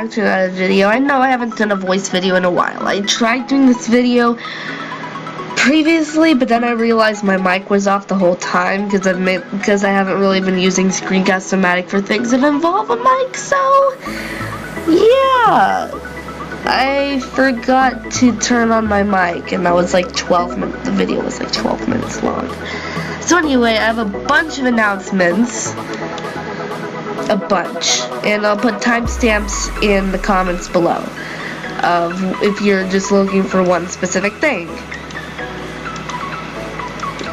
back to another video. I know I haven't done a voice video in a while. I tried doing this video previously, but then I realized my mic was off the whole time because I haven't really been using Screencast-o-matic for things that involve a mic, so yeah. I forgot to turn on my mic, and that was like 12 minutes. The video was like 12 minutes long. So anyway, I have a bunch of announcements. A bunch. And I'll put timestamps in the comments below of if you're just looking for one specific thing.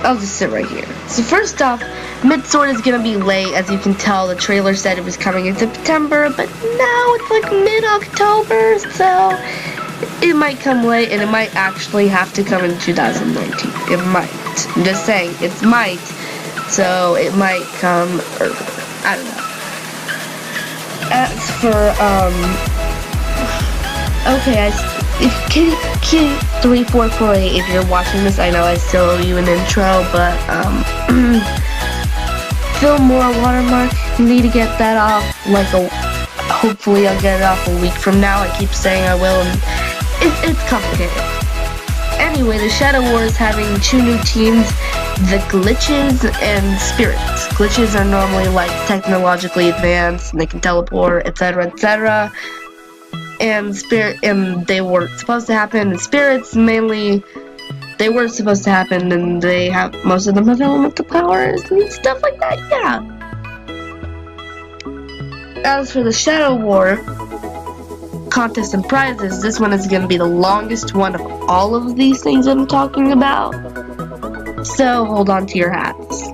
I'll just sit right here. So first off, Midsword is gonna be late. As you can tell, the trailer said it was coming in September, but now it's like mid-October, so it might come late, and it might actually have to come in 2019. It might. I'm just saying, it might. So it might come earlier. I don't know. As for, okay, if Kitty3448, if you're watching this, I know I still owe you an intro, but, Filmora watermark, need to get that off, like, hopefully I'll get it off a week from now. I keep saying I will, and it's complicated. Anyway, the Shadow War is having 2 new teams, the Glitches and Spirits. Glitches are normally, like, technologically advanced, and they can teleport, etc., etc., and they weren't supposed to happen. And Spirits, mainly, they were supposed to happen, and they have, most of them have elemental powers and stuff like that, yeah. As for the Shadow War contest and prizes, this one is going to be the longest one of all of these things I'm talking about, so hold on to your hats.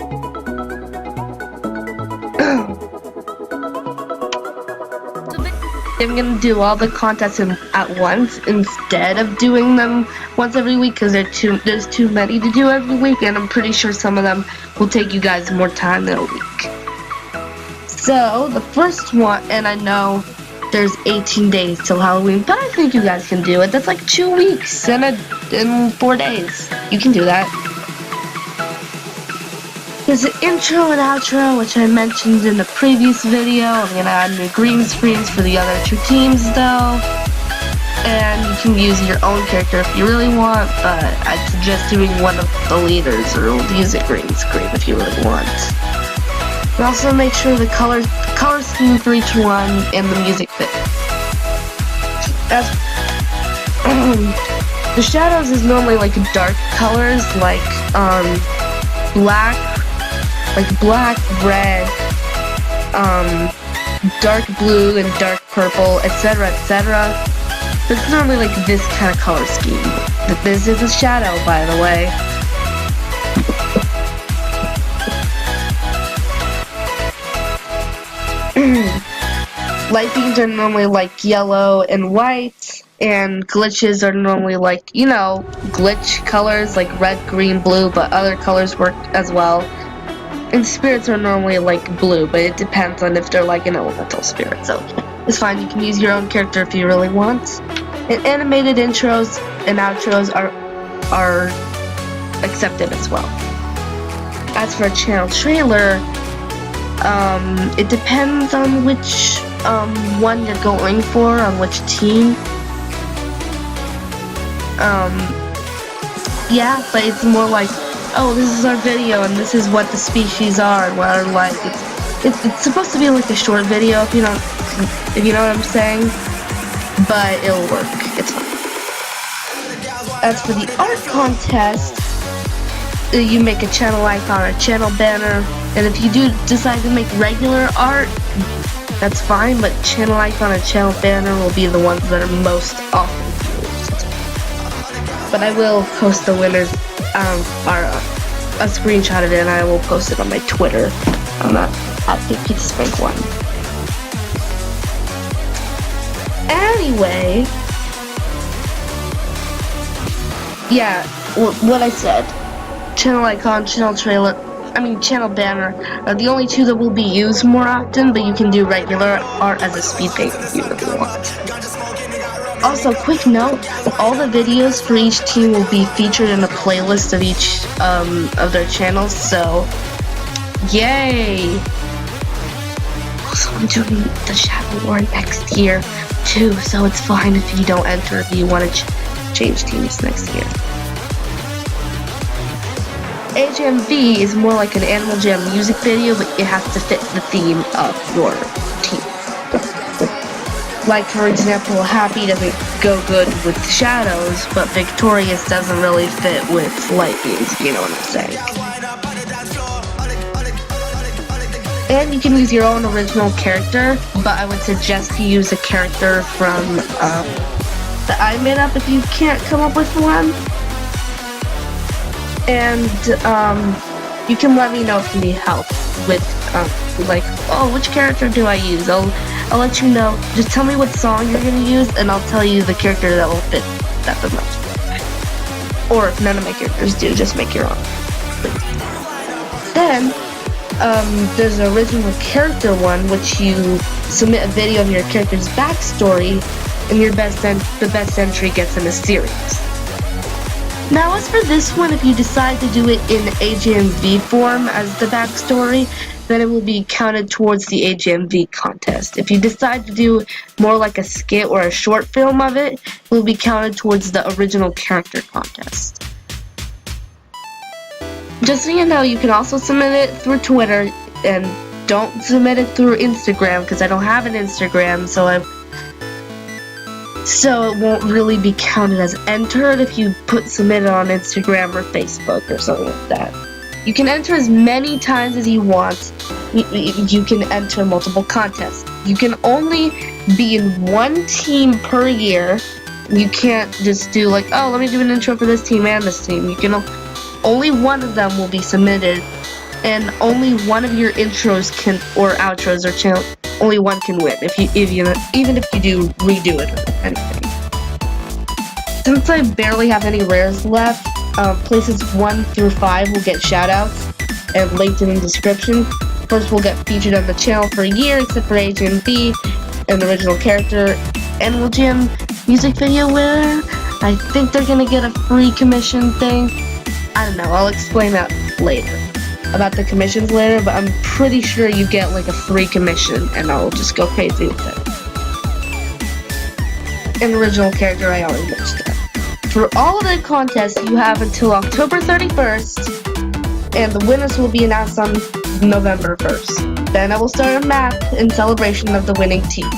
I'm gonna do all the contests at once instead of doing them once every week because there's too many to do every week, and I'm pretty sure some of them will take you guys more time than a week. So the first one, and I know there's 18 days till Halloween, but I think you guys can do it. That's like 2 weeks in 4 days. You can do that. There's an intro and outro, which I mentioned in the previous video. I'm going to add new green screens for the other 2 teams, though. And you can use your own character if you really want, but I'd suggest doing one of the leaders, or use a green screen if you really want. And also make sure the color scheme for each one and the music fit. As the shadows is normally like dark colors, like black, red, dark blue, and dark purple, etc., etc. But it's normally like this kind of color scheme. This is a shadow, by the way. Light beams are normally like yellow and white, and glitches are normally like, you know, glitch colors like red, green, blue, but other colors work as well. And spirits are normally like blue, but it depends on if they're like an elemental spirit, so it's fine. You can use your own character if you really want. And animated intros and outros are accepted as well. As for a channel trailer, it depends on which one you're going for, on which team. Yeah, but it's more like, oh, this is our video, and this is what the species are, and what they're like. It's supposed to be like a short video, if you know what I'm saying. But it'll work. It's fine. As for the art contest, you make a channel icon, a channel banner, and if you do decide to make regular art, that's fine. But channel icon and channel banner will be the ones that are most often used. But I will post the winners, a screenshot of it, and I will post it on my Twitter. I'm not at Pinkpizzasprinkles. Anyway, yeah, what I said. Channel icon, channel channel banner are the only 2 that will be used more often, but you can do regular art as a speed paint if you really want. Also, quick note, all the videos for each team will be featured in a playlist of each of their channels, so yay! Also, I'm doing the Shadow War next year. too, so it's fine if you don't enter if you want to change teams next year. HMV is more like an Animal Jam music video, but it has to fit the theme of your team. Like, for example, Happy doesn't go good with Shadows, but Victorious doesn't really fit with Light Beams, if you know what I'm saying. And you can use your own original character, but I would suggest you use a character from that I made up if you can't come up with one. And you can let me know if you need help with like, oh, which character do I use? I'll let you know. Just tell me what song you're gonna use, and I'll tell you the character that will fit that the most. Or if none of my characters do, just make your own. Then there's an original character one, which you submit a video of your character's backstory, and the best entry gets in a series. Now, as for this one, if you decide to do it in AGMV form as the backstory, then it will be counted towards the AGMV contest. If you decide to do more like a skit or a short film of it, it will be counted towards the original character contest. Just so you know, you can also submit it through Twitter, and don't submit it through Instagram, because I don't have an Instagram, so it won't really be counted as entered if you submit it on Instagram or Facebook or something like that. You can enter as many times as you want. You can enter multiple contests. You can only be in one team per year. You can't just do like, oh, let me do an intro for this team and this team. You can only one of them will be submitted, and only one of your intros or outros or channel. Only one can win even if you do redo it or anything. Since I barely have any rares left, places 1 through 5 will get shoutouts and linked in the description. First, will get featured on the channel for a year, except for HMV and the original character. Animal Jam music video winner, I think they're gonna get a free commission thing. I don't know, I'll explain that later. About the commissions later, but I'm pretty sure you get like a free commission, and I'll just go crazy with it. An original character, I already mentioned that. For all of the contests, you have until October 31st, and the winners will be announced on November 1st. Then I will start a map in celebration of the winning team.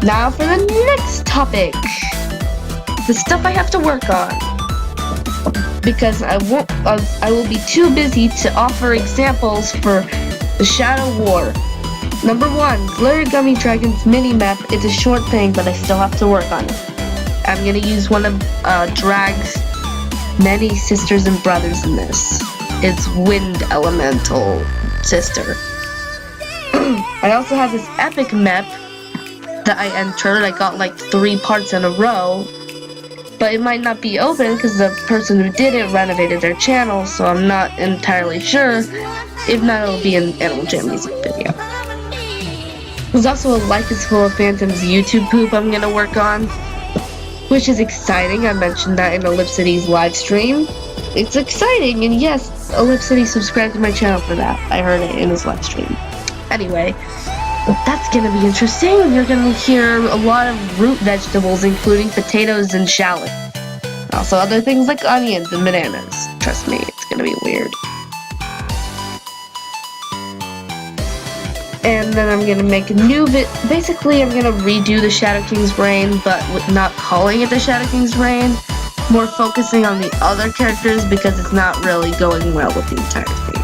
Now for the next topic. The stuff I have to work on. Because I will be too busy to offer examples for the Shadow War. Number 1, Glare Gummy Dragon's mini-map is a short thing, but I still have to work on it. I'm gonna use one of Drag's many sisters and brothers in this. It's Wind Elemental sister. I also have this epic map that I entered. I got like 3 parts in a row. But it might not be open because the person who did it renovated their channel, so I'm not entirely sure. If not, it'll be an Animal Jam music video. There's also a Life is Full of Phantoms YouTube poop I'm gonna work on, which is exciting. I mentioned that in Ellipsity's live stream. It's exciting, and yes, Ellipsity subscribed to my channel for that. I heard it in his live stream. Anyway, that's gonna be interesting. You're gonna hear a lot of root vegetables, including potatoes and shallot. Also other things like onions and bananas. Trust me, it's gonna be weird. And then I'm gonna make a new basically I'm gonna redo the Shadow King's Reign, but with not calling it the Shadow King's Reign. More focusing on the other characters because it's not really going well with the entire thing.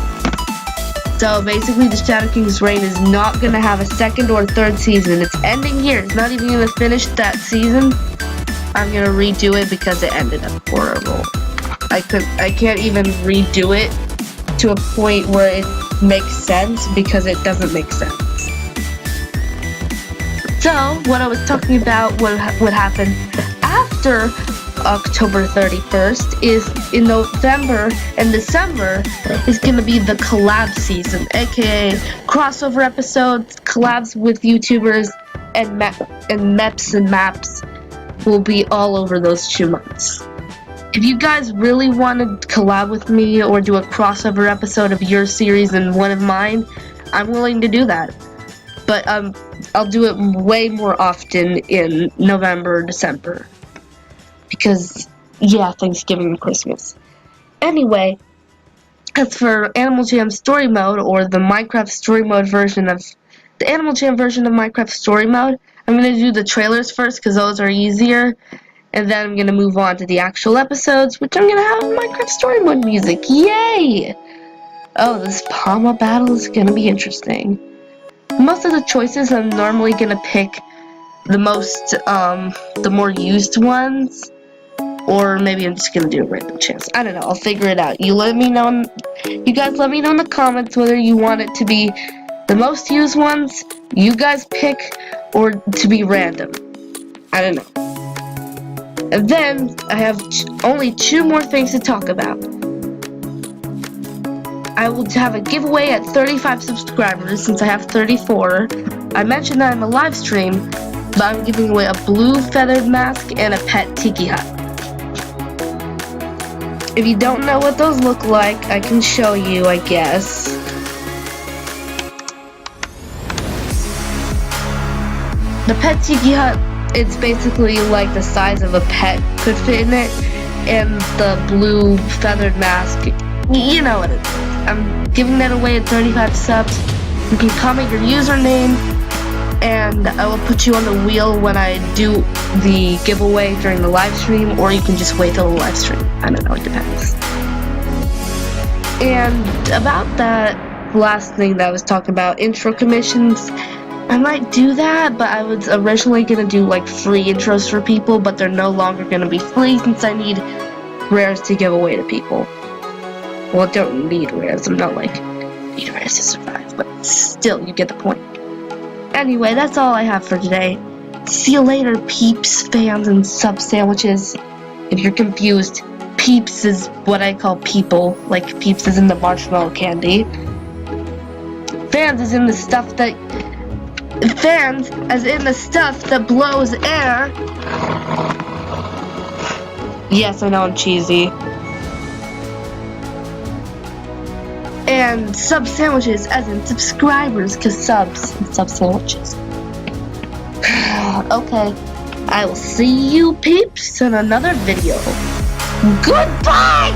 So basically the Shadow King's Reign is not going to have a 2nd or 3rd season. It's ending here. It's not even going to finish that season. I'm going to redo it because it ended up horrible. I can't even redo it to a point where it makes sense because it doesn't make sense. So what I was talking about, what happened after October 31st is in November and December is going to be the collab season, aka crossover episodes, collabs with YouTubers, and meps and maps will be all over those 2 months. If you guys really want to collab with me or do a crossover episode of your series and one of mine, I'm willing to do that. But I'll do it way more often in November, December. Because, yeah, Thanksgiving and Christmas. Anyway, as for Animal Jam Story Mode, or the Minecraft Story Mode version of... the Animal Jam version of Minecraft Story Mode, I'm going to do the trailers first, because those are easier. And then I'm going to move on to the actual episodes, which I'm going to have Minecraft Story Mode music. Yay! Oh, this Palma battle is going to be interesting. Most of the choices, I'm normally going to pick the most, the more used ones. Or maybe I'm just going to do a random chance. I don't know. I'll figure it out. You guys let me know in the comments whether you want it to be the most used ones, you guys pick, or to be random. I don't know. And then, I have only 2 more things to talk about. I will have a giveaway at 35 subscribers, since I have 34. I mentioned that in the live stream, but I'm giving away a blue feathered mask and a pet tiki hut. If you don't know what those look like, I can show you, I guess. The pet tiki hut, it's basically like the size of a pet could fit in it, and the blue feathered mask, you know what it is. I'm giving that away at 35 subs. You can comment your username, and I will put you on the wheel when I do the giveaway during the live stream, or you can just wait till the live stream. I don't know, it depends. And about that last thing that I was talking about, intro commissions, I might do that, but I was originally going to do like free intros for people, but they're no longer going to be free since I need rares to give away to people. Well, I don't need rares, I'm not like, need rares to survive, but still, you get the point. Anyway, that's all I have for today. See you later, peeps, fans, and sub sandwiches. If you're confused, peeps is what I call people, like peeps is in the marshmallow candy. Fans is in the stuff that... fans as in the stuff that blows air. Yes, I know I'm cheesy. And sub sandwiches as in subscribers, cause subs and sub sandwiches. Okay, I will see you peeps in another video. Goodbye!